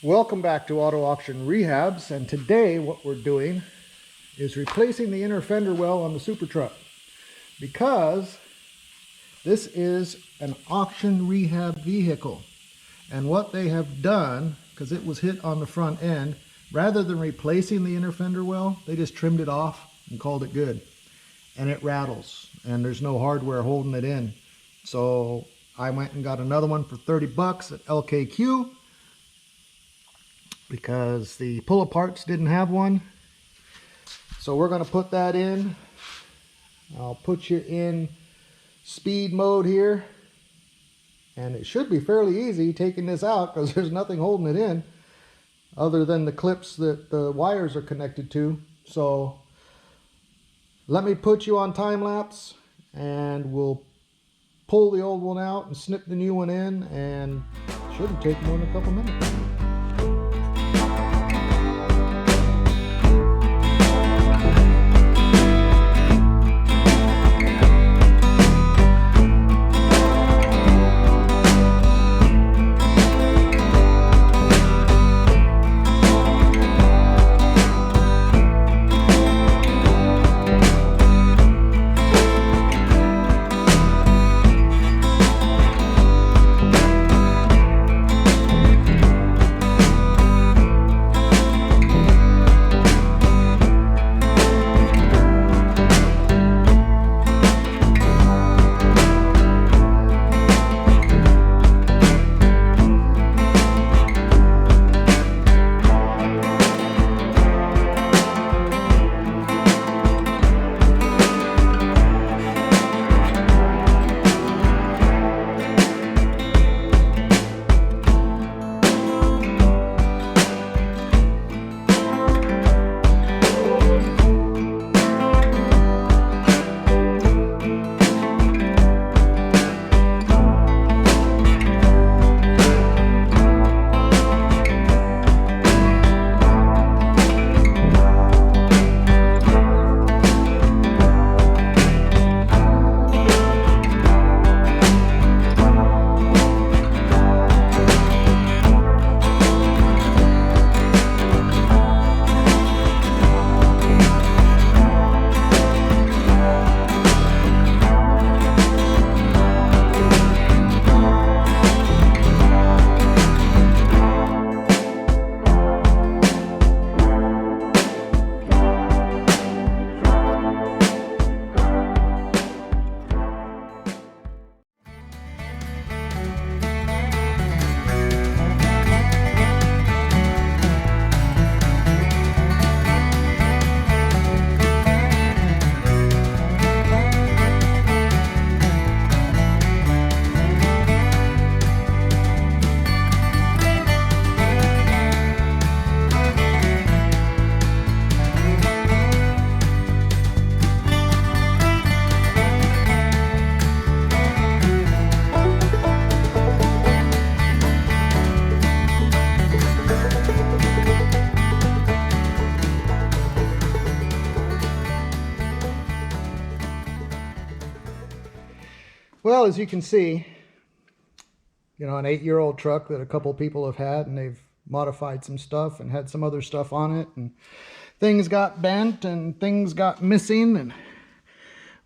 Welcome back to Auto Auction Rehabs, and today what we're doing is replacing the inner fender well on the Super Truck, because this is an auction rehab vehicle. And what they have done, because it was hit on the front end, rather than replacing the inner fender well, they just trimmed it off and called it good. And it rattles, and there's no hardware holding it in. So I went and got another one for 30 bucks at LKQ, because the pull-aparts didn't have one. So we're going to put that in. I'll put you in speed mode here, and it should be fairly easy taking this out because there's nothing holding it in other than the clips that the wires are connected to. So let me put you on time lapse, and we'll pull the old one out and snip the new one in, and it shouldn't take more than a couple minutes. Well, as you can see, an 8-year-old truck that a couple people have had, and they've modified some stuff and had some other stuff on it, and things got bent and things got missing, and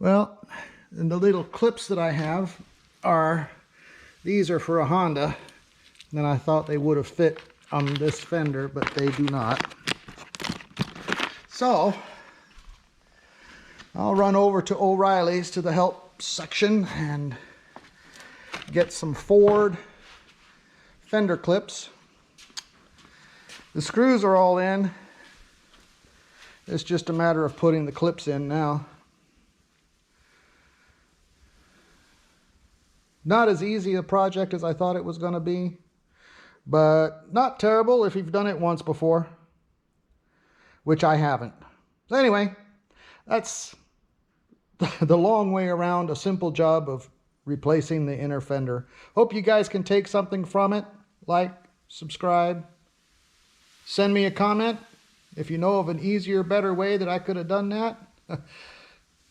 and the little clips that I have these are for a Honda, and I thought they would have fit on this fender, but they do not. So I'll run over to O'Reilly's to the help section and get some Ford fender clips. The screws are all in. It's just a matter of putting the clips in now. Not as easy a project as I thought it was going to be, but not terrible if you've done it once before, which I haven't. So anyway, that's the long way around a simple job of replacing the inner fender. Hope you guys can take something from it. Like, subscribe, send me a comment. If you know of an easier, better way that I could have done that,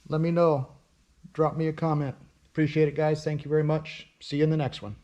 let me know. Drop me a comment. Appreciate it, guys. Thank you very much. See you in the next one.